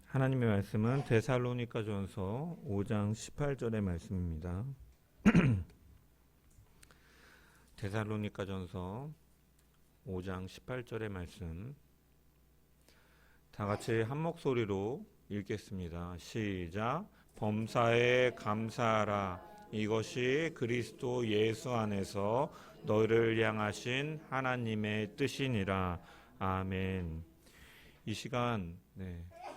하나님의 말씀은 데살로니가전서 5장 18절의 말씀입니다. 데살로니가전서 5장 18절의 말씀 다 같이 한 목소리로 읽겠습니다. 시작. 범사에 감사하라. 이것이 그리스도 예수 안에서 너희를 향하신 하나님의 뜻이니라. 아멘. 이 시간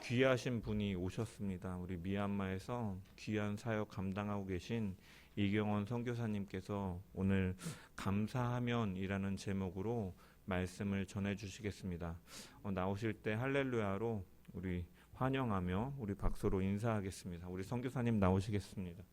귀하신 분이 오셨습니다. 우리 미얀마에서 귀한 사역 감당하고 계신 이경원 선교사님께서 오늘 감사하면이라는 제목으로 말씀을 전해 주시겠습니다. 나오실 때 할렐루야로 우리 환영하며 우리 박수로 인사하겠습니다. 우리 선교사님 나오시겠습니다.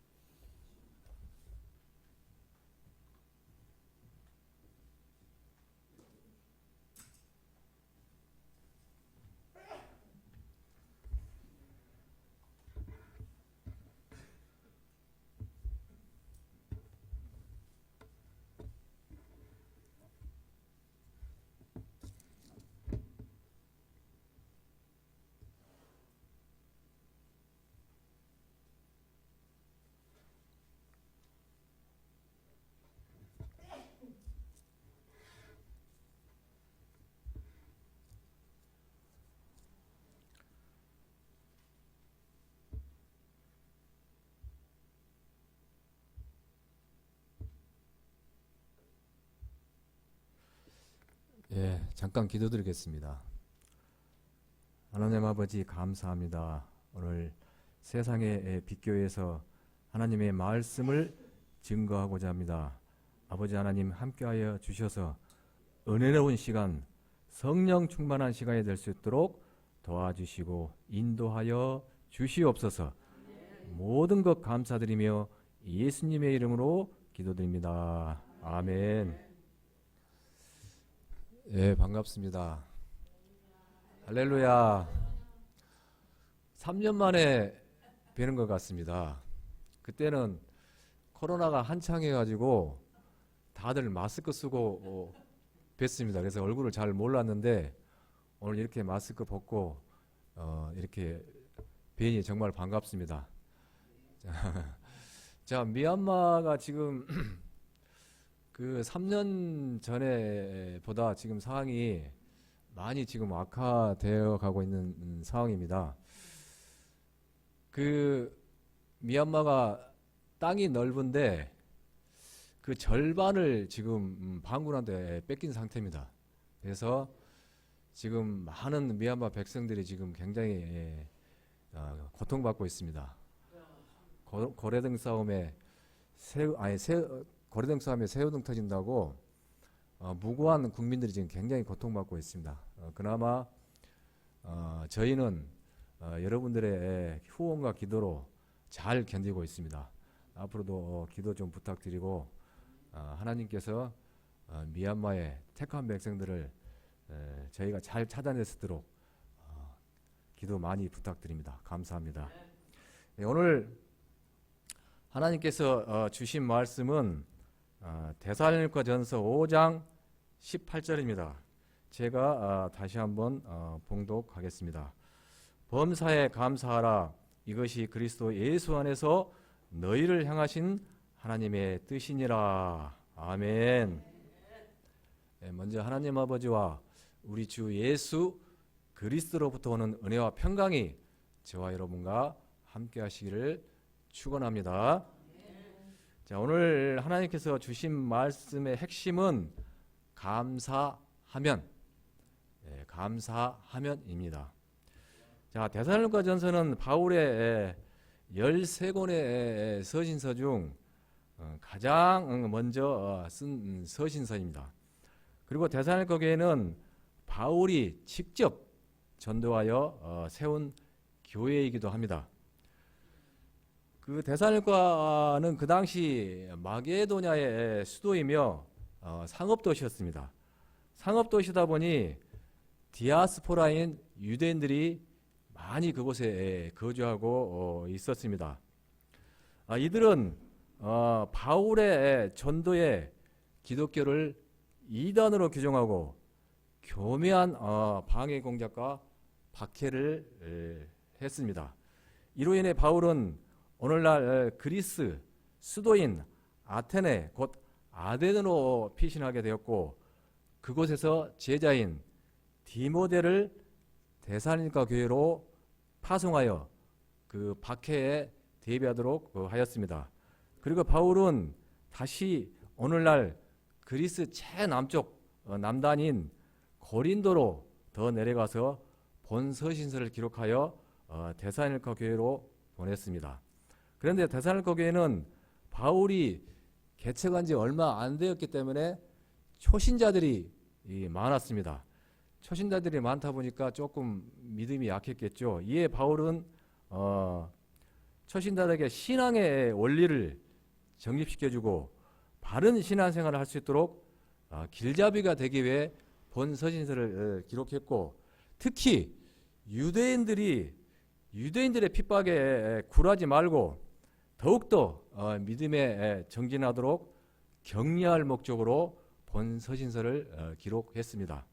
잠깐 기도드리겠습니다. 하나님 아버지 감사합니다. 오늘 세상의 빛교회에서 하나님의 말씀을 증거하고자 합니다. 아버지 하나님 함께하여 주셔서 은혜로운 시간, 성령 충만한 시간이 될 수 있도록 도와주시고 인도하여 주시옵소서. 모든 것 감사드리며 예수님의 이름으로 기도드립니다. 아멘. 반갑습니다. 할렐루야. 3년 만에 뵈는 것 같습니다. 그때는 코로나가 한창해가지고 다들 마스크 쓰고 뵀습니다. 그래서 얼굴을 잘 몰랐는데 오늘 이렇게 마스크 벗고 이렇게 뵈니 정말 반갑습니다. 자, 미얀마가 지금 그 3년 전에 보다 지금 상황이 많이 지금 악화되어 가고 있는 상황입니다. 그 미얀마가 땅이 넓은데 그 절반을 지금 반군한테 뺏긴 상태입니다. 그래서 지금 많은 미얀마 백성들이 지금 굉장히 고통받고 있습니다. 고래등 싸움에 고래등 싸움에 새우등 터진다고 무고한 국민들이 지금 굉장히 고통받고 있습니다. 그나마 저희는 여러분들의 후원과 기도로 잘 견디고 있습니다. 앞으로도 기도 좀 부탁드리고 하나님께서 미얀마의 택한 백성들을 저희가 잘 찾아낼 수 있도록 기도 많이 부탁드립니다. 감사합니다. 오늘 하나님께서 주신 말씀은 데살로니가전서 5장 18절입니다. 제가 다시 한번 봉독하겠습니다. 범사에 감사하라. 이것이 그리스도 예수 안에서 너희를 향하신 하나님의 뜻이니라. 아멘. 먼저 하나님 아버지와 우리 주 예수 그리스도로부터 오는 은혜와 평강이 저와 여러분과 함께 하시기를 축원합니다. 자, 오늘 하나님께서 주신 말씀의 핵심은 감사하면입니다. 자, 데살로니가전서는 바울의 13권의 서신서 중 가장 먼저 쓴 서신서입니다. 그리고 데살로니가 교회는 바울이 직접 전도하여 세운 교회이기도 합니다. 그 데살로니가는 그 당시 마게도냐의 수도이며 상업도시였습니다. 상업도시다 보니 디아스포라인 유대인들이 많이 그곳에 거주하고 있었습니다. 이들은 바울의 전도에 기독교를 이단으로 규정하고 교묘한 방해 공작과 박해를 했습니다. 이로 인해 바울은 오늘날 그리스 수도인 아테네 곧 아덴으로 피신하게 되었고 그곳에서 제자인 디모데를 데살로니가 교회로 파송하여 그 박해에 대비하도록 하였습니다. 그리고 바울은 다시 오늘날 그리스 최남쪽 남단인 고린도로 더 내려가서 본서신서를 기록하여 데살로니가 교회로 보냈습니다. 그런데 데살로니가 교회는 바울이 개척한 지 얼마 안 되었기 때문에 초신자들이 많았습니다. 초신자들이 많다 보니까 조금 믿음이 약했겠죠. 이에 바울은 초신자들에게 신앙의 원리를 정립시켜주고 바른 신앙생활을 할 수 있도록 길잡이가 되기 위해 본서신서를 기록했고 특히 유대인들의 핍박에 굴하지 말고 더욱더 믿음에 정진하도록 격려할 목적으로 본서신서를 기록했습니다.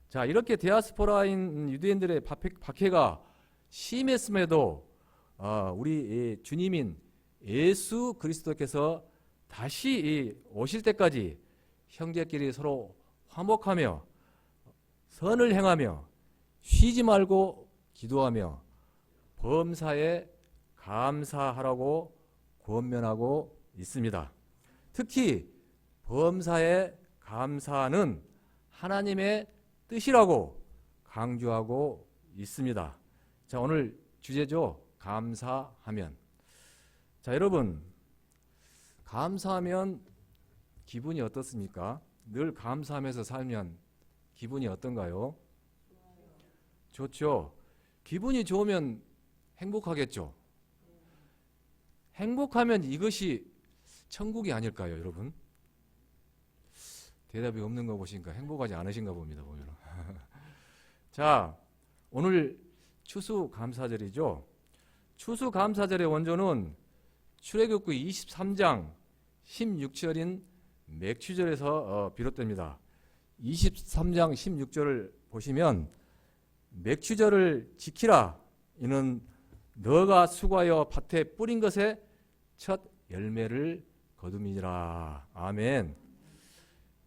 자, 이렇게 디아스포라인 유대인들의 박해가 심했음에도 우리 주님인 예수 그리스도께서 다시 오실 때까지 형제끼리 서로 화목하며 선을 행하며 쉬지 말고 기도하며 범사에 감사하라고 권면하고 있습니다. 특히 범사에 감사는 하나님의 뜻이라고 강조하고 있습니다. 자, 오늘 주제죠. 감사하면. 자, 여러분, 감사하면 기분이 어떻습니까? 늘 감사하면서 살면 기분이 어떤가요? 좋죠. 기분이 좋으면 행복하겠죠. 행복하면 이것이 천국이 아닐까요, 여러분? 대답이 없는 거 보시니까 행복하지 않으신가 봅니다, 보면. 자, 오늘 추수감사절이죠. 추수감사절의 원조는 출애굽기 23장 16절인 맥추절에서 비롯됩니다. 23장 16절을 보시면 맥추절을 지키라. 이는 너가 수고하여 밭에 뿌린 것에 첫 열매를 거둠이니라. 아멘.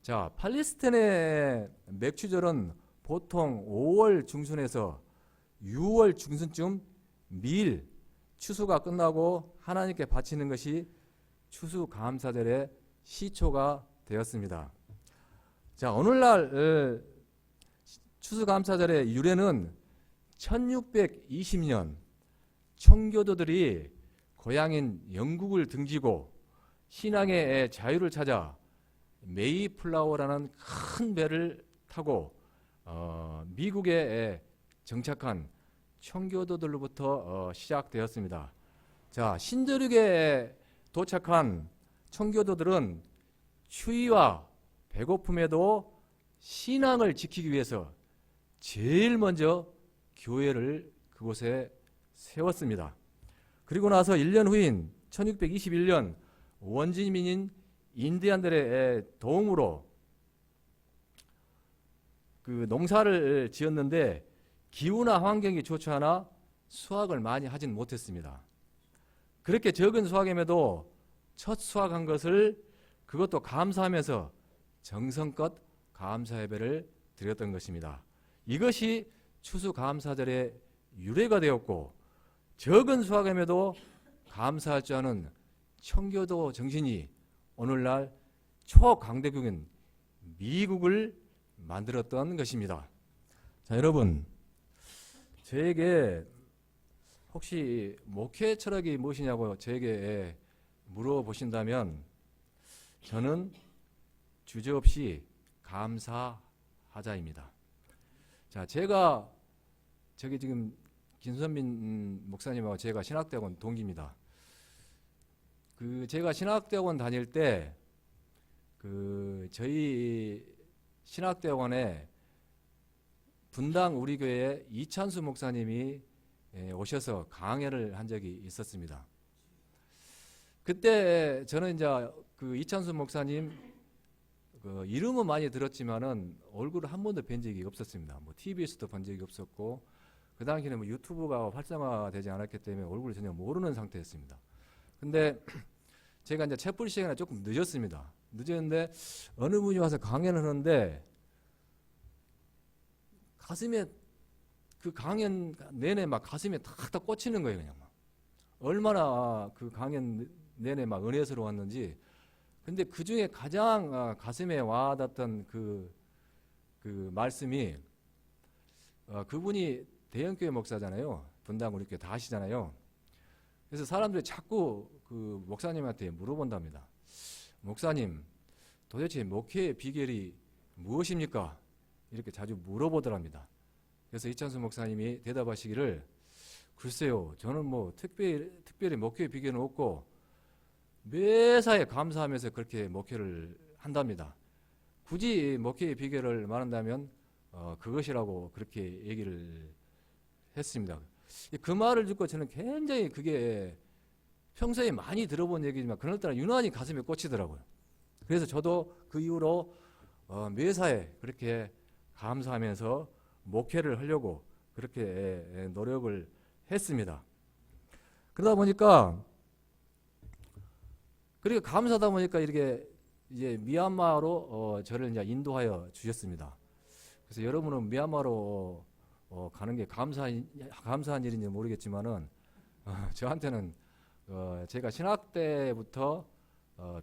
자, 팔레스타인의 맥추절은 보통 5월 중순에서 6월 중순쯤 밀 추수가 끝나고 하나님께 바치는 것이 추수감사절의 시초가 되었습니다. 자, 오늘날 추수감사절의 유래는 1620년 청교도들이 고향인 영국을 등지고 신앙의 자유를 찾아 메이플라워라는 큰 배를 타고 미국에 정착한 청교도들로부터 시작되었습니다. 자, 신대륙에 도착한 청교도들은 추위와 배고픔에도 신앙을 지키기 위해서 제일 먼저 교회를 그곳에 세웠습니다. 그리고 나서 1년 후인 1621년 원주민인 인디안들의 도움으로 그 농사를 지었는데 기후나 환경이 좋지 않아 수확을 많이 하진 못했습니다. 그렇게 적은 수확임에도 첫 수확한 것을 그것도 감사하면서 정성껏 감사 예배를 드렸던 것입니다. 이것이 추수감사절의 유래가 되었고 적은 수확임에도 감사할 줄 아는 청교도 정신이 오늘날 초강대국인 미국을 만들었던 것입니다. 자, 여러분, 저에게 혹시 목회 철학이 무엇이냐고 저에게 물어보신다면 저는 주저없이 감사하자입니다. 자, 제가 저기 지금 김선민 목사님하고 제가 신학대학원 동기입니다. 제가 신학대학원 다닐 때 저희 신학대학원에 분당 우리 교회에 이찬수 목사님이 오셔서 강연을 한 적이 있었습니다. 그때 저는 이제 그 이찬수 목사님 이름은 많이 들었지만은 얼굴을 한 번도 뵌 적이 없었습니다. 뭐 TV에서도 본 적이 없었고 그 당시에는 뭐 유튜브가 활성화되지 않았기 때문에 얼굴을 전혀 모르는 상태였습니다. 근데 제가 이제 채플 시간에 조금 늦었습니다. 늦었는데 어느 분이 와서 강연을 하는데 가슴에 그 강연 내내 막 가슴에 탁탁 꽂히는 거예요. 그냥 막. 얼마나 그 강연 내내 막 은혜스러웠는지. 근데 그 중에 가장 가슴에 와닿았던 그 말씀이 그분이 대형교회 목사잖아요. 분당 우리 교회 다 아시잖아요. 그래서 사람들이 자꾸 그 목사님한테 물어본답니다. 목사님, 도대체 목회의 비결이 무엇입니까? 이렇게 자주 물어보더랍니다. 그래서 이찬수 목사님이 대답하시기를 글쎄요, 저는 뭐 특별히 목회의 비결은 없고 매사에 감사하면서 그렇게 목회를 한답니다. 굳이 목회의 비결을 말한다면 그것이라고 그렇게 얘기를 했습니다. 그 말을 듣고 저는 굉장히 그게 평소에 많이 들어본 얘기지만 그날따라 유난히 가슴에 꽂히더라고요. 그래서 저도 그 이후로 매사에 그렇게 감사하면서 목회를 하려고 그렇게 노력을 했습니다. 그러다 보니까 그렇게 감사하다 보니까 이렇게 이제 미얀마로 저를 이제 인도하여 주셨습니다. 그래서 여러분은 미얀마로 가는 게 감사한 일인지 모르겠지만은 저한테는 제가 신학 때부터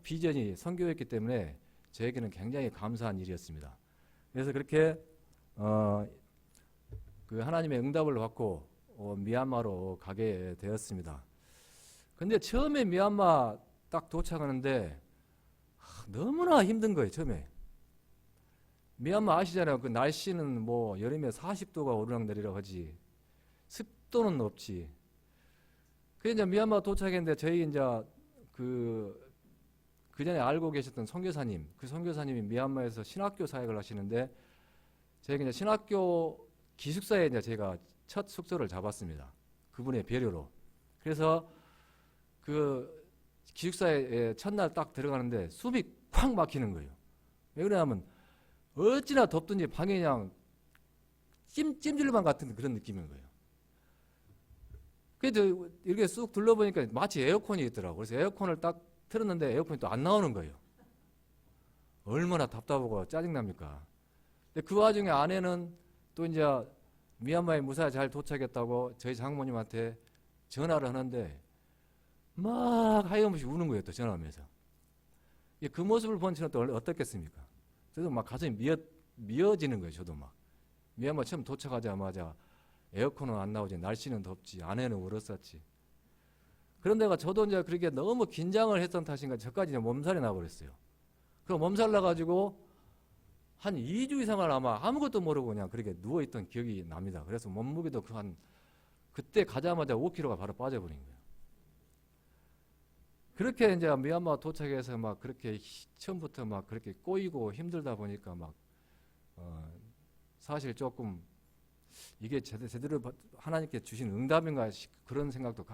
비전이 선교였기 때문에 저에게는 굉장히 감사한 일이었습니다. 그래서 그렇게 그 하나님의 응답을 받고 미얀마로 가게 되었습니다. 근데 처음에 미얀마 딱 도착하는데 너무나 힘든 거예요. 처음에 미얀마 아시잖아요. 그 날씨는 뭐 여름에 40도가 오르락내리락 하지 습도는 없지. 그래서 이제 미얀마 도착했는데 저희 이제 그 전에 알고 계셨던 선교사님, 그 선교사님이 미얀마에서 신학교 사역을 하시는데 저희가 이제 신학교 기숙사에 이제 제가 첫 숙소를 잡았습니다. 그분의 배려로. 그래서 그 기숙사에 첫날 딱 들어가는데 숨이 콱 막히는 거예요. 왜 그러냐면 어찌나 덥든지 방에 그냥 찜질방 같은 그런 느낌인 거예요. 그래도 이렇게 쑥 둘러보니까 마치 에어컨이 있더라고요. 그래서 에어컨을 딱 틀었는데 에어컨이 또 안 나오는 거예요. 얼마나 답답하고 짜증납니까? 근데 그 와중에 아내는 또 이제 미얀마에 무사히 잘 도착했다고 저희 장모님한테 전화를 하는데 막 하염없이 우는 거예요. 또 전화하면서. 그 모습을 본 저는 또 어떻겠습니까? 저도 막 가슴이 미어지는 거예요. 저도 막. 미얀마 처음 도착하자마자 에어컨은 안 나오지, 날씨는 덥지, 아내는 울었었지. 그런데가 저도 이제 그렇게 너무 긴장을 했던 탓인가 저까지 이제 몸살이 나버렸어요. 그 몸살 나가지고 한 2주 이상을 아마 아무것도 모르고 그냥 그렇게 누워있던 기억이 납니다. 그래서 몸무게도 그때 가자마자 5kg가 바로 빠져버린 거예요. 그렇게 이제 미얀마 도착해서 막 그렇게 처음부터 막 그렇게 꼬이고 힘들다 보니까 막 사실 조금 이게 제대로 하나님께 주신 응답인가 그런 생각도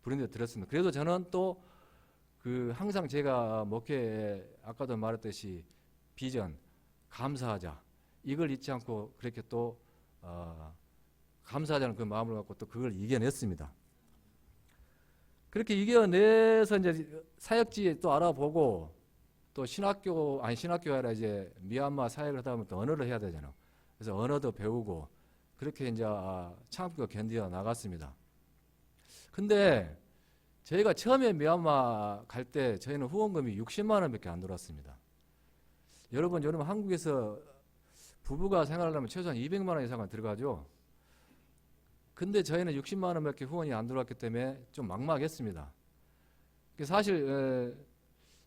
불현듯 들었습니다. 그래도 저는 또 그 항상 제가 목회에 아까도 말했듯이 비전, 감사하자 이걸 잊지 않고 그렇게 또 감사하자는 그 마음을 갖고 또 그걸 이겨냈습니다. 그렇게 이겨내서 이제 사역지에 또 알아보고 또 신학교 아니라 이제 미얀마 사역을 하다 보면 또 언어를 해야 되잖아요. 그래서 언어도 배우고 그렇게 이제 참고 견디어 나갔습니다. 근데 저희가 처음에 미얀마 갈 때 저희는 후원금이 60만 원밖에 안 들어왔습니다. 여러분 한국에서 부부가 생활하려면 최소한 200만 원 이상은 들어가죠. 근데 저희는 60만 원밖에 후원이 안 들어왔기 때문에 좀 막막했습니다. 사실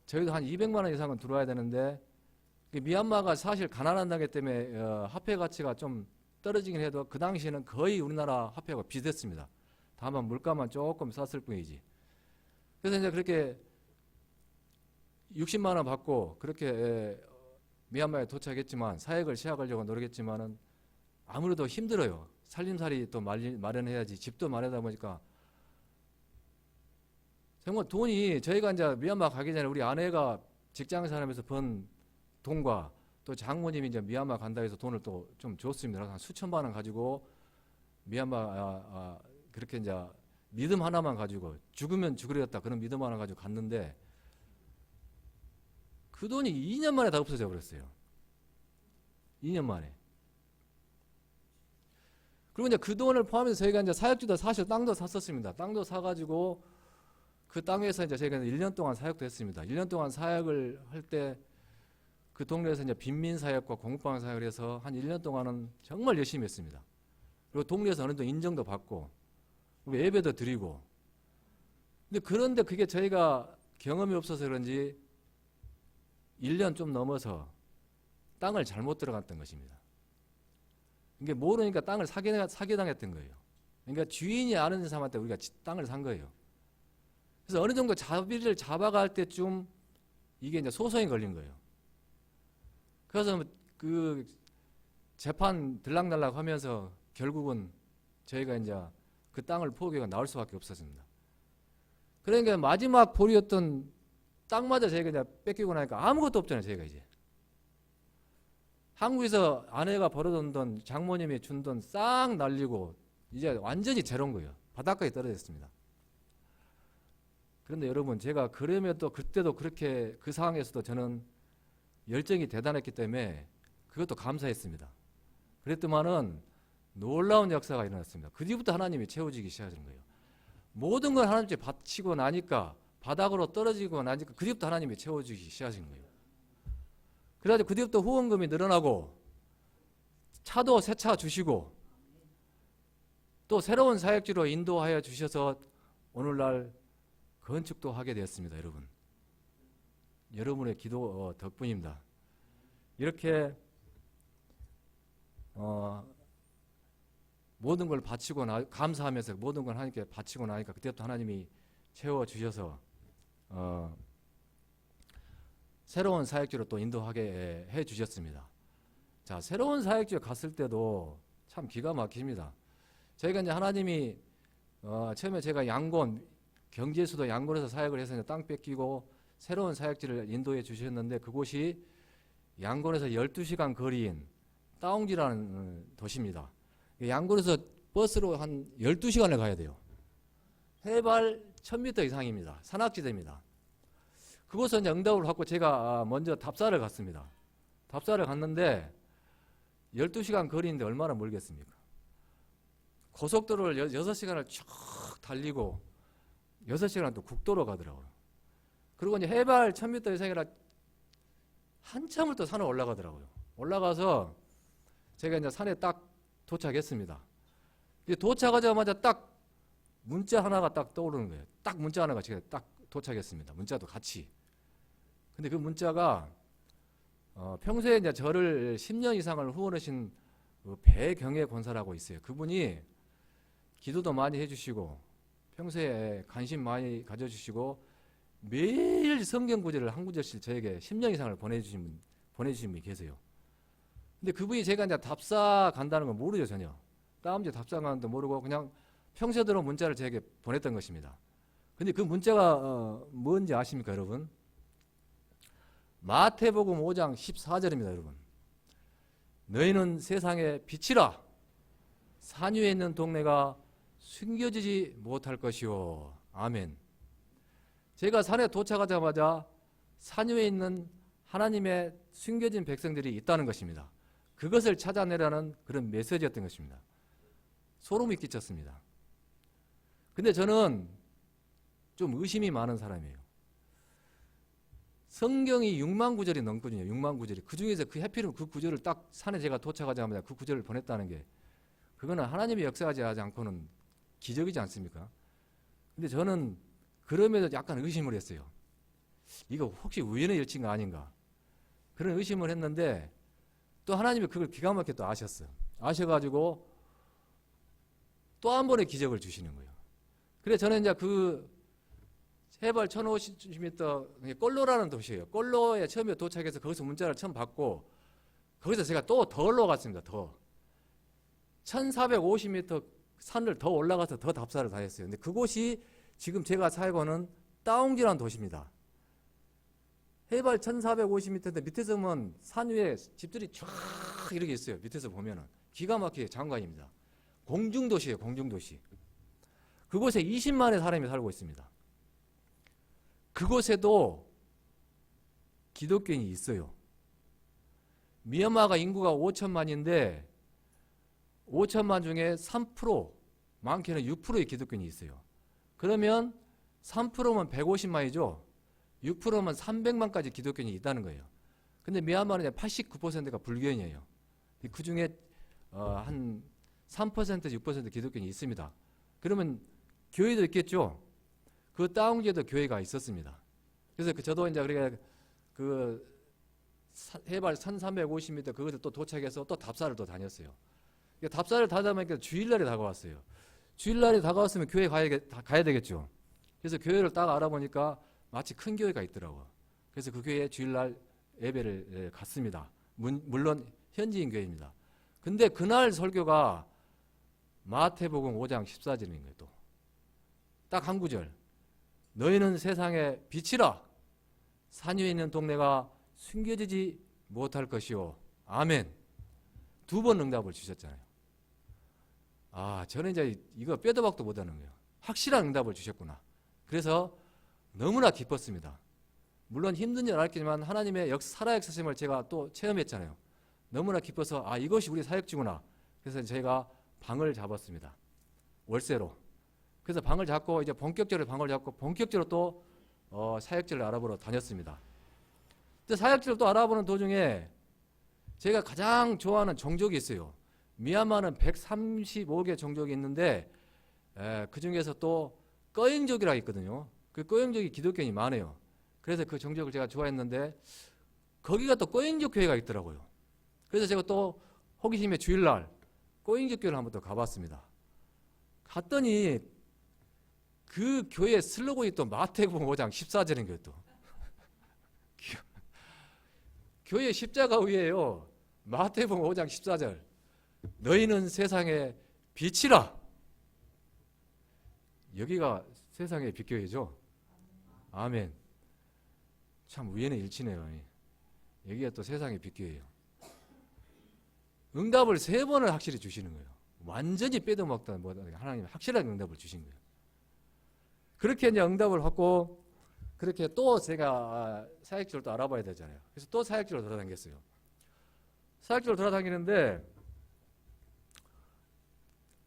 저희도 한 200만 원 이상은 들어와야 되는데 미얀마가 사실 가난한 나기 때문에 화폐 가치가 좀 떨어지긴 해도 그 당시에는 거의 우리나라 화폐가 비슷했습니다. 다만 물가만 조금 쌌을 뿐이지. 그래서 이제 그렇게 60만 원 받고 그렇게 미얀마에 도착했지만 사역을 시작하려고 노력했지만은 아무래도 힘들어요. 살림살이 또 마련해야지. 집도 마련하다 보니까 정말 돈이 저희가 이제 미얀마 가기 전에 우리 아내가 직장 생활하면서 번 돈과 또 장모님이 이제 미얀마 간다 해서 돈을 또 좀 줬습니다. 한 수천만 원 가지고 미얀마 그렇게 이제 믿음 하나만 가지고 죽으면 죽으려다 그런 믿음 하나 가지고 갔는데 그 돈이 2년 만에 다 없어져 버렸어요. 2년 만에. 그리고 이제 그 돈을 포함해서 저희가 이제 사역지도 사실 땅도 샀었습니다. 땅도 사가지고 그 땅에서 이제 저희가 1년 동안 사역도 했습니다. 1년 동안 사역을 할 때 그 동네에서 이제 빈민 사역과 공부방 사역을 해서 한 1년 동안은 정말 열심히 했습니다. 그리고 동네에서 어느 정도 인정도 받고 그리고 예배도 드리고. 근데 그런데 그게 저희가 경험이 없어서 그런지 1년 좀 넘어서 땅을 잘못 들어갔던 것입니다. 이게 모르니까 땅을 사기당했던 거예요. 그러니까 주인이 아는 사람한테 우리가 땅을 산 거예요. 그래서 어느 정도 자비를 잡아갈 때쯤 이게 이제 소송이 걸린 거예요. 그래서 그 재판 들락날락 하면서 결국은 저희가 이제 그 땅을 포기하고 나올 수밖에 없었습니다. 그러니까 마지막 볼이었던 땅마저 저희가 이제 뺏기고 나니까 아무것도 없잖아요, 저희가 이제. 한국에서 아내가 벌어둔 돈, 장모님이 준 돈 싹 날리고 이제 완전히 제로인 거예요. 바닥까지 떨어졌습니다. 그런데 여러분, 제가 그럼에도 그때도 그렇게 그 상황에서도 저는 열정이 대단했기 때문에 그것도 감사했습니다. 그랬더만은 놀라운 역사가 일어났습니다. 그 뒤부터 하나님이 채워지기 시작하는 거예요. 모든 걸 하나님께 바치고 나니까 바닥으로 떨어지고 나니까 그 뒤부터 하나님이 채워주기 시작하신 거예요. 그래가지고 그 뒤부터 후원금이 늘어나고 차도 새 차 주시고 또 새로운 사역지로 인도하여 주셔서 오늘날 건축도 하게 되었습니다. 여러분, 여러분의 기도 덕분입니다. 이렇게 모든 걸 바치고 감사하면서 모든 걸 하나님께 바치고 나니까 그때부터 하나님이 채워주셔서 새로운 사역지로 또 인도하게 해주셨습니다. 자, 새로운 사역지에 갔을 때도 참 기가 막힙니다. 저희가 이제 하나님이 처음에 제가 양곤, 경주에서도 양곤에서 사역을 해서 이제 땅 뺏기고 새로운 사역지를 인도해 주셨는데 그곳이 양곤에서 12시간 거리인 따옹지라는 도시입니다. 양곤에서 버스로 한 12시간을 가야 돼요. 해발 1000m 이상입니다. 산악지대입니다. 그곳에 이제 응답을 받고 제가 먼저 답사를 갔습니다. 답사를 갔는데 12시간 거리인데 얼마나 멀겠습니까? 고속도로를 6시간을 쭉 달리고 6시간 또 국도로 가더라고요. 그리고 이제 해발 1000m 이상이라 한참을 또 산을 올라가더라고요. 올라가서 제가 이제 산에 딱 도착했습니다. 도착하자마자 딱 문자 하나가 딱 떠오르는 거예요. 딱 문자 하나가 제가 딱 도착했습니다. 문자도 같이. 근데 그 문자가 평소에 이제 저를 10년 이상을 후원하신 그 배경애 권사라고 있어요. 그분이 기도도 많이 해주시고 평소에 관심 많이 가져주시고 매일 성경 구절을 한 구절씩 저에게 10년 이상을 보내주신 분이 계세요. 근데 그분이 제가 이제 답사 간다는 걸 모르죠, 전혀. 다음 주에 답사 가는 도 모르고 그냥 평소대로 문자를 저에게 보냈던 것입니다. 근데 그 문자가 뭔지 아십니까, 여러분? 마태복음 5장 14절입니다, 여러분. 너희는 세상의 빛이라. 산 위에 있는 동네가 숨겨지지 못할 것이요. 아멘. 제가 산에 도착하자마자 산 위에 있는 하나님의 숨겨진 백성들이 있다는 것입니다. 그것을 찾아내라는 그런 메시지였던 것입니다. 소름이 끼쳤습니다. 근데 저는 좀 의심이 많은 사람이에요. 성경이 6만 구절이 넘거든요. 6만 구절이. 그 중에서 그 해필은 그 구절을 딱 산에 제가 도착하자마자 그 구절을 보냈다는 게 그거는 하나님이 역사하지 않고는 기적이지 않습니까? 근데 저는 그럼에도 약간 의심을 했어요. 이거 혹시 우연의 일치가 아닌가? 그런 의심을 했는데 또 하나님이 그걸 기가 막히게 또 아셨어요. 아셔가지고 또 한 번의 기적을 주시는 거예요. 그래 저는 이제 그 해발 1500m 꼴로라는 도시예요. 꼴로에 처음에 도착해서 거기서 문자를 처음 받고 거기서 제가 또 더 올라갔습니다. 더 1450m 산을 더 올라가서 더 답사를 다 했어요. 근데 그곳이 지금 제가 살고는 따옹지라는 도시입니다. 해발 1450m인데 밑에서 보면 산 위에 집들이 쫙 이렇게 있어요. 밑에서 보면은 기가 막히게 장관입니다. 공중도시예요, 공중도시. 그곳에 20만의 사람이 살고 있습니다. 그곳에도 기독교인이 있어요. 미얀마가 인구가 5천만인데 5천만 중에 3%, 많게는 6%의 기독교인이 있어요. 그러면 3%면 150만이죠. 6%면 300만까지 기독교인이 있다는 거예요. 근데 미얀마는 89%가 불교인이에요. 그 중에 한 3%, 6% 기독교인이 있습니다. 그러면 교회도 있겠죠. 그 다운지에도 교회가 있었습니다. 그래서 저도 이제 그 해발 1350m 그것을 또 도착해서 또 답사를 또 다녔어요. 답사를 다니다 보니까 주일날이 다가왔어요. 주일날이 다가왔으면 교회 가야 되겠죠. 그래서 교회를 딱 알아보니까 마치 큰 교회가 있더라고요. 그래서 그 교회에 주일날 예배를 갔습니다. 물론 현지인 교회입니다. 근데 그날 설교가 마태복음 5장 14절인 거예요. 또 딱 한 구절. 너희는 세상의 빛이라. 산 위에 있는 동네가 숨겨지지 못할 것이요. 아멘. 2번 응답을 주셨잖아요. 저는 이제 이거 빼도 박도 못하는 거예요. 확실한 응답을 주셨구나. 그래서 너무나 기뻤습니다. 물론 힘든 줄 알았지만 하나님의 살아역사심을 제가 또 체험했잖아요. 너무나 기뻐서 이것이 우리 사역지구나. 그래서 제가 방을 잡았습니다. 월세로. 그래서 방을 잡고 이제 본격적으로 또 사역지를 알아보러 다녔습니다. 근데 사역지를 또 알아보는 도중에 제가 가장 좋아하는 종족이 있어요. 미얀마는 135개 종족이 있는데 그 중에서 또 꺼잉족이라고 있거든요. 그 꺼잉족이 기독교인이 많아요. 그래서 그 종족을 제가 좋아했는데 거기가 또 꺼잉족 교회가 있더라고요. 그래서 제가 또 호기심에 주일날 꺼잉족 교회를 한번 또 가봤습니다. 갔더니 그 교회 슬로건이 또 마태복음 5장 14절인 거예요. 또 교회 십자가 위에요. 마태복음 5장 14절. 너희는 세상의 빛이라. 여기가 세상의 빛교회죠. 아멘. 참 위에는 일치네요. 여기가 또 세상의 빛교회예요. 응답을 3번을 확실히 주시는 거예요. 완전히 빼도 먹다 하나님이 확실하게 응답을 주신 거예요. 그렇게 이제 응답을 받고 그렇게 또 제가 사역지를 또 알아봐야 되잖아요. 그래서 또 사역지로 돌아다녔어요. 사역지로 돌아다니는데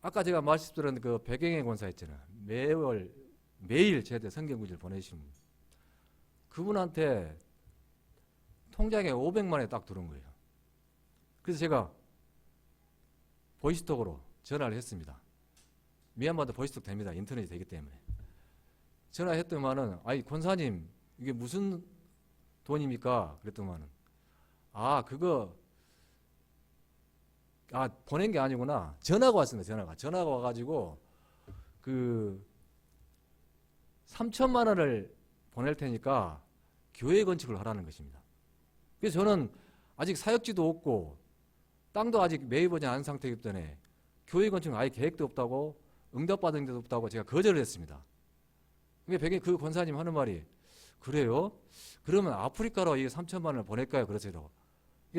아까 제가 말씀드린 그 백영애 권사 있잖아요. 매일 제한테 성경 구절 보내시는 분. 그분한테 통장에 500만 원이 딱 들어온 거예요. 그래서 제가 보이스톡으로 전화를 했습니다. 미얀마도 보이스톡 됩니다. 인터넷이 되기 때문에. 전화했더만은 권사님 이게 무슨 돈입니까? 그랬더만은 그거 보낸 게 아니구나. 전화가 왔습니다. 전화가 와가지고 그 3천만 원을 보낼 테니까 교회 건축을 하라는 것입니다. 그래서 저는 아직 사역지도 없고 땅도 아직 매입하지 않은 상태이기 때문에 교회 건축은 아예 계획도 없다고 응답받은 데도 없다고 제가 거절을 했습니다. 그 권사님 하는 말이 그래요? 그러면 아프리카로 이 3천만 원을 보낼까요? 그러세요.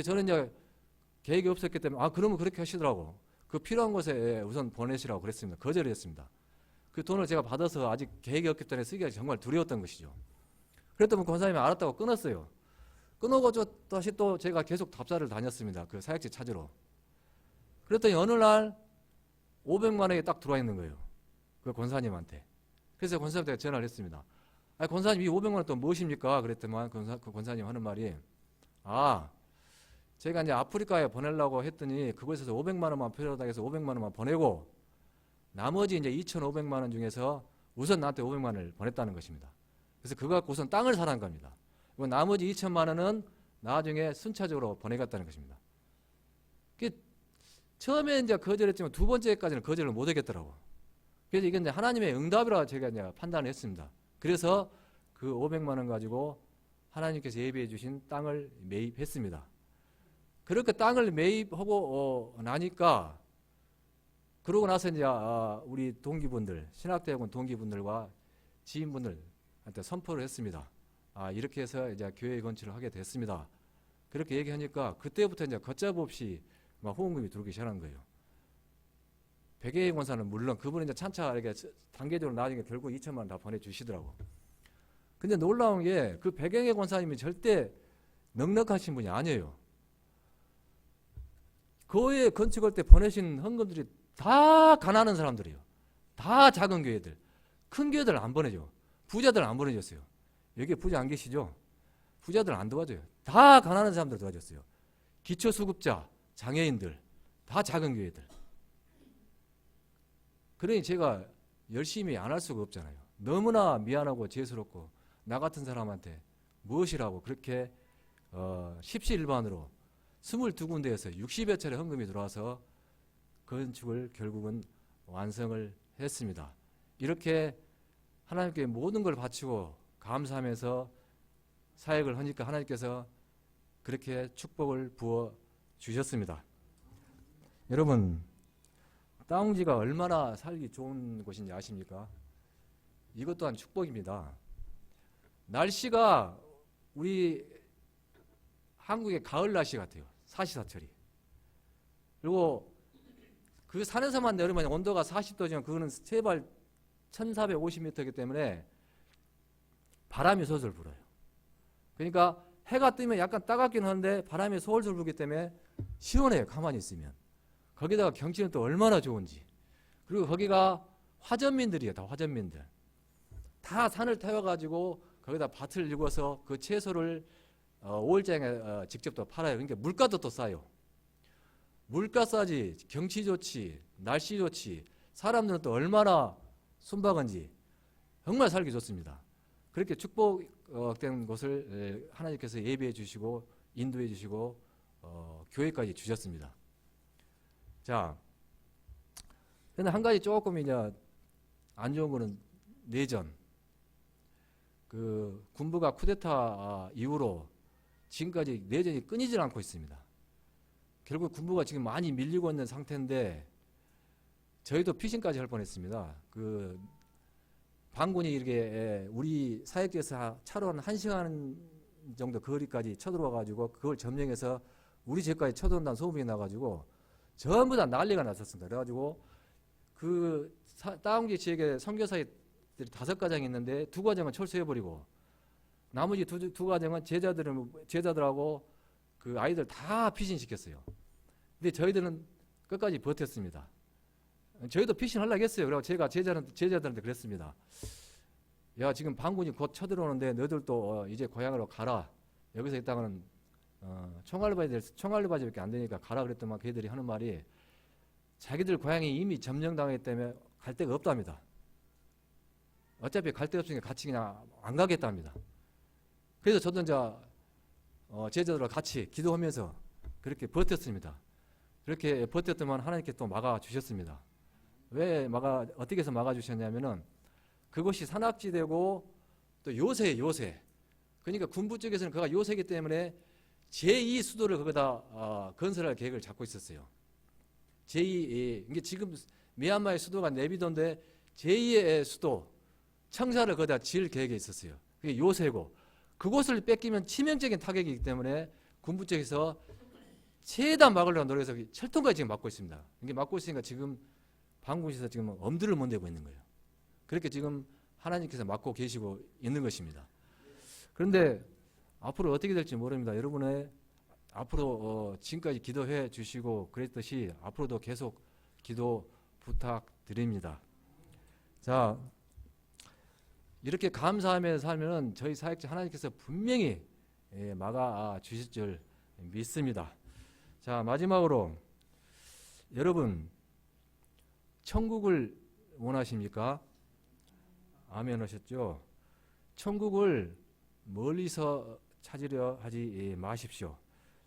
저는 이제 계획이 없었기 때문에 그러면 그렇게 하시더라고. 그 필요한 곳에 우선 보내시라고 그랬습니다. 거절을 했습니다. 그 돈을 제가 받아서 아직 계획이 없기 때문에 쓰기가 정말 두려웠던 것이죠. 그랬더니 권사님이 알았다고 끊었어요. 끊어고 다시 또 제가 계속 답사를 다녔습니다. 그 사역지 찾으러. 그랬더니 어느 날 500만 원이 딱 들어와 있는 거예요. 그 권사님한테. 그래서 권사님한테 전화를 했습니다. 권사님 이 500만 원 또 무엇입니까? 그랬더니 그 권사님 하는 말이 제가 이제 아프리카에 보내려고 했더니 그곳에서 500만 원만 필요하다고 해서 500만 원만 보내고 나머지 이제 2,500만 원 중에서 우선 나한테 500만 원을 보냈다는 것입니다. 그래서 그거 갖고 우선 땅을 사는 겁니다. 그리고 나머지 2천만 원은 나중에 순차적으로 보내겠다는 것입니다. 처음에 이제 거절했지만 두 번째까지는 거절을 못 하겠더라고. 그래서 이게 이제 하나님의 응답이라고 제가 이제 판단을 했습니다. 그래서 그 500만 원 가지고 하나님께서 예비해 주신 땅을 매입했습니다. 그렇게 땅을 매입하고 나니까 그러고 나서 이제 우리 동기분들, 신학대학원 동기분들과 지인분들한테 선포를 했습니다. 이렇게 해서 이제 교회 건축을 하게 됐습니다. 그렇게 얘기하니까 그때부터 이제 걷잡 없이 막 후원금이 들어오기 시작한 거예요. 백예희 권사는 물론 그분은 이제 찬차 이렇게 단계적으로 나중에 결국 2천만 원 다 보내주시더라고. 근데 놀라운 게 그 백예희 권사님이 절대 넉넉하신 분이 아니에요. 교회 건축할 때 보내신 헌금들이 다 가난한 사람들이에요. 다 작은 교회들. 큰 교회들 안 보내죠. 부자들 안 보내줬어요. 여기 부자 안 계시죠? 부자들 안 도와줘요. 다 가난한 사람들 도와줬어요. 기초수급자, 장애인들, 다 작은 교회들. 그러니 제가 열심히 안 할 수가 없잖아요. 너무나 미안하고 죄스럽고 나 같은 사람한테 무엇이라고 그렇게 십시일반으로 22군데에서 60여 차례 헌금이 들어와서 건축을 결국은 완성을 했습니다. 이렇게 하나님께 모든 걸 바치고 감사하면서 사역을 하니까 하나님께서 그렇게 축복을 부어 주셨습니다. 여러분, 땅지가 얼마나 살기 좋은 곳인지 아십니까? 이것 또한 축복입니다. 날씨가 우리 한국의 가을 날씨 같아요. 사시사철이. 그리고 그 산에서만 내려면 온도가 40도지만 그거는 세발 1450m이기 때문에 바람이 솔솔 불어요. 그러니까 해가 뜨면 약간 따갑긴 한데 바람이 솔솔 불기 때문에 시원해요. 가만히 있으면. 거기다가 경치는 또 얼마나 좋은지. 그리고 거기가 화전민들이에요. 다 화전민들. 다 산을 태워가지고 거기다 밭을 일궈서 그 채소를 5월장에 직접 또 팔아요. 그러니까 물가도 또 싸요. 물가 싸지, 경치 좋지, 날씨 좋지, 사람들은 또 얼마나 순박한지 정말 살기 좋습니다. 그렇게 축복된 곳을 하나님께서 예비해 주시고 인도해 주시고 교회까지 주셨습니다. 자, 근데 한 가지 조금 이제 안 좋은 거는 내전. 그 군부가 쿠데타 이후로 지금까지 내전이 끊이질 않고 있습니다. 결국 군부가 지금 많이 밀리고 있는 상태인데 저희도 피신까지 할 뻔했습니다. 그 반군이 이렇게 우리 사역지에서 차로 한 1시간 정도 거리까지 쳐들어와 가지고 그걸 점령해서 우리 집까지 쳐들어온다는 소문이 나가지고 전부 다 난리가 났었습니다. 그래가지고 그 다운기 지역에 선교사들이 5가정이 있는데 2가정은 철수해버리고 나머지 두 가정은 제자들하고 그 아이들 다 피신시켰어요. 근데 저희들은 끝까지 버텼습니다. 저희도 피신하려고 했어요. 그래서 제가 제자들한테 그랬습니다. 야, 지금 반군이 곧 쳐들어오는데 너희들도 이제 고향으로 가라. 여기서 있다가는 총알바지밖에 안 되니까 가라 그랬더만 걔들이 하는 말이 자기들 고향이 이미 점령당했기 때문에 갈 데가 없답니다. 어차피 갈 데 없으니까 같이 그냥 안 가겠답니다. 그래서 저도 이제 제자들과 같이 기도하면서 그렇게 버텼습니다. 그렇게 버텼더만 하나님께 또 막아주셨습니다. 왜 어떻게 해서 막아주셨냐면은 그것이 산악지대고 또 요새. 그러니까 군부 쪽에서는 그가 요새이기 때문에 제2 수도를 거기다 건설할 계획을 잡고 있었어요. 제2, 이게 지금 미얀마의 수도가 네비도인데 제2의 수도, 청사를 거기다 지을 계획이 있었어요. 그게 요새고, 그곳을 뺏기면 치명적인 타격이기 때문에 군부 쪽에서 최대한 막으려고 노력해서 철통까지 지금 막고 있습니다. 이게 막고 있으니까 지금 반군에서 지금 엄두를 못 내고 있는 거예요. 그렇게 지금 하나님께서 막고 계시고 있는 것입니다. 그런데 앞으로 어떻게 될지 모릅니다. 여러분의 앞으로 지금까지 기도해 주시고 그랬듯이 앞으로도 계속 기도 부탁드립니다. 자, 이렇게 감사하며 살면은 저희 사역자 하나님께서 분명히 막아 주실 줄 믿습니다. 자, 마지막으로 여러분 천국을 원하십니까? 아멘 하셨죠? 천국을 멀리서 찾으려 하지 마십시오.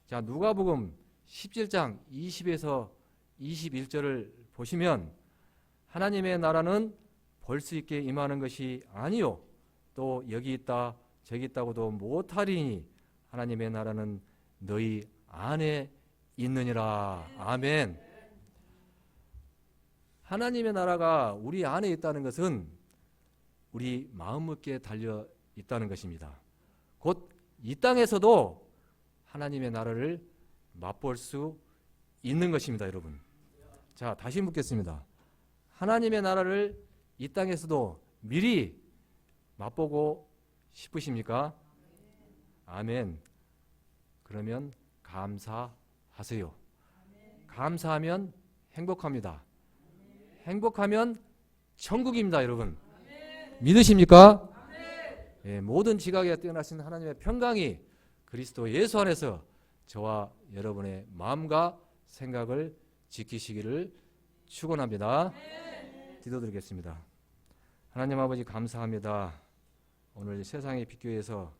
자, 누가복음 17장 20에서 21절을 보시면 하나님의 나라는 볼 수 있게 임하는 것이 아니요 또 여기 있다 저기 있다고도 못하리니 하나님의 나라는 너희 안에 있느니라. 아멘. 하나님의 나라가 우리 안에 있다는 것은 우리 마음먹기에 달려 있다는 것입니다. 곧 이 땅에서도 하나님의 나라를 맛볼 수 있는 것입니다, 여러분. 자, 다시 묻겠습니다. 하나님의 나라를 이 땅에서도 미리 맛보고 싶으십니까? 아멘. 그러면 감사하세요. 감사하면 행복합니다. 행복하면 천국입니다, 여러분. 믿으십니까? 예, 모든 지각에 뛰어나신 하나님의 평강이 그리스도 예수 안에서 저와 여러분의 마음과 생각을 지키시기를 축원합니다. 기도드리겠습니다. 하나님 아버지 감사합니다. 오늘 세상의 빛교회에서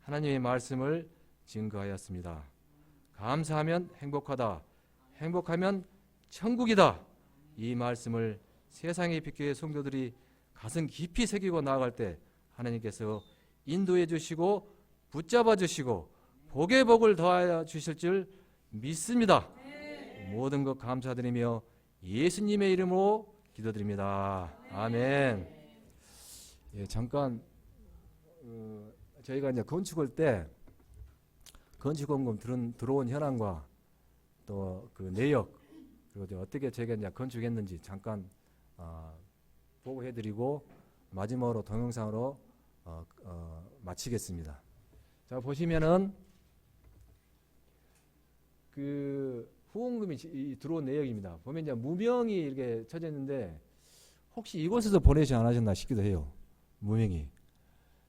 하나님의 말씀을 증거하였습니다. 감사하면 행복하다. 행복하면 천국이다. 이 말씀을 세상의 빛교회 성도들이 가슴 깊이 새기고 나아갈 때 하나님께서 인도해 주시고 붙잡아 주시고 복의 복을 더하여 주실 줄 믿습니다. 모든 것 감사드리며 예수님의 이름으로 기도드립니다. 아멘. 예, 잠깐 저희가 이제 건축할 때 건축원금 들어온 현황과 또 그 내역 그리고 이제 어떻게 저희가 이제 건축했는지 잠깐 보고해드리고 마지막으로 동영상으로 마치겠습니다. 자 보시면은 그 후원금이 들어온 내역입니다. 보면 이제 무명이 이렇게 쳐져 있는데 혹시 이곳에서 보내지 않으셨나 싶기도 해요. 무명이.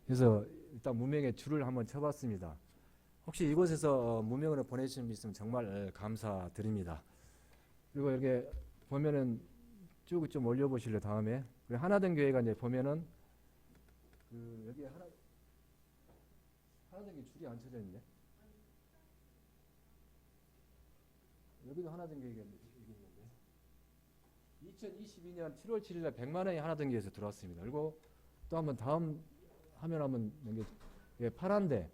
그래서 일단 무명의 줄을 한번 쳐봤습니다. 혹시 이곳에서 무명으로 보내주신 분 있으면 정말 감사드립니다. 그리고 이렇게 보면은 쭉 좀 올려보실래요, 다음에. 그리고 하나된 교회가 이제 보면은 그 여기 하나된 교회 줄이 안 쳐져 있네. 여기도 하나된 교회가 있는데 2022년 7월 7일 날 100만 원이 하나된 교회에서 들어왔습니다. 그리고 또 한번 다음 화면 한번 넘겨. 예, 파란데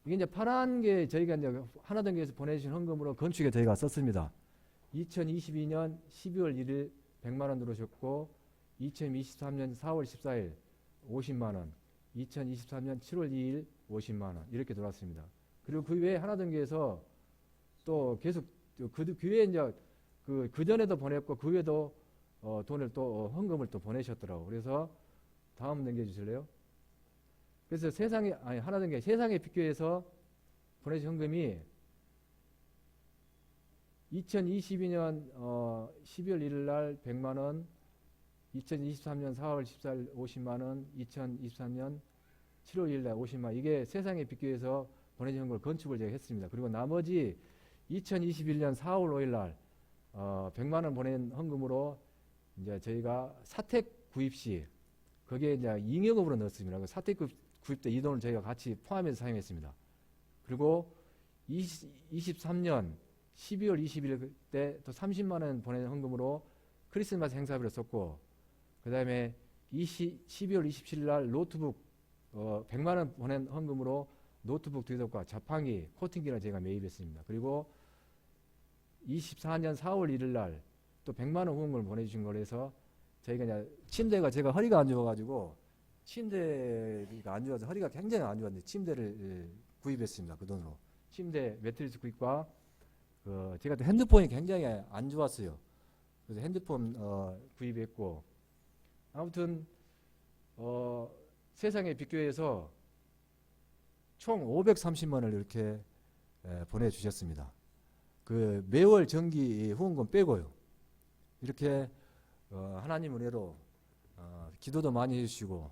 이게 이제 파란 게 저희가 이제 하나된 교회에서 보내주신 헌금으로 건축에 저희가 썼습니다. 2022년 12월 1일 100만 원 들어오셨고 2023년 4월 14일 50만 원, 2023년 7월 2일 50만 원 이렇게 들어왔습니다. 그리고 그 외에 하나된 교회에서 또 계속 그 교회에 이제 그 전에도 보냈고 그 외에도 돈을 또 헌금을 또 보내셨더라고. 그래서 다음 넘겨주실래요? 그래서 하나된 게 세상의 빛교회에서 보내신 헌금이 2022년 12월 1일 날 100만 원, 2023년 4월 14일 50만 원, 2023년 7월 1일 날 50만 원 이게 세상의 빛교회에서 보내신 헌금을 건축을 제가 했습니다. 그리고 나머지 2021년 4월 5일 날 100만 원 보낸 헌금으로 이제 저희가 사택 구입 시 거기에 이제 잉여금으로 넣었습니다. 그 사택 구입 때 이 돈을 저희가 같이 포함해서 사용했습니다. 그리고 23년 12월 20일 때 또 30만 원 보낸 헌금으로 크리스마스 행사비를 썼고 그 다음에 12월 27일 날 노트북 100만 원 보낸 헌금으로 노트북 2대과 자판기, 코팅기를 제가 매입했습니다. 그리고 24년 4월 1일 날 또 100만 원 후원금을 보내주신 걸로 해서 저희가 이제 침대가 제가 허리가 안 좋아가지고 침대가 안 좋아서 허리가 굉장히 안 좋았는데 침대를 구입했습니다. 그 돈으로. 침대 매트리스 구입과 제가 또 핸드폰이 굉장히 안 좋았어요. 그래서 핸드폰 구입했고 아무튼 세상의 빛교회에서 총 530만 원을 이렇게 보내주셨습니다. 그 매월 정기 후원금 빼고요. 이렇게 하나님 은혜로 기도도 많이 해주시고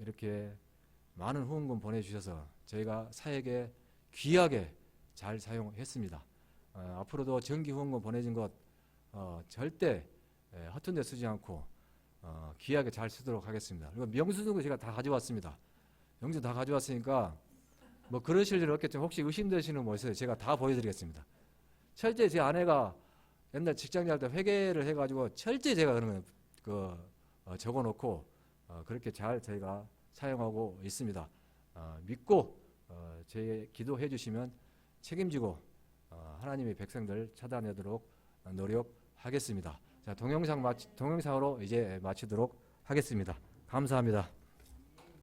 이렇게 많은 후원금 보내주셔서 저희가 사역에 귀하게 잘 사용했습니다. 앞으로도 정기 후원금 보내준 것 절대 허튼 데 쓰지 않고 귀하게 잘 쓰도록 하겠습니다. 그리고 명수증도 제가 다 가져왔습니다. 영수 다 가져왔으니까 뭐 그러실 일 없겠지만 혹시 의심되시는 뭐 있어요? 제가 다 보여드리겠습니다. 철저히 제 아내가 옛날 직장 다닐 때 회계를 해가지고 철저히 제가 그러면 적어놓고 그렇게 잘 저희가 사용하고 있습니다. 믿고 제 기도해 주시면 책임지고 하나님의 백성들 찾아내도록 노력하겠습니다. 자, 동영상으로 이제 마치도록 하겠습니다. 감사합니다.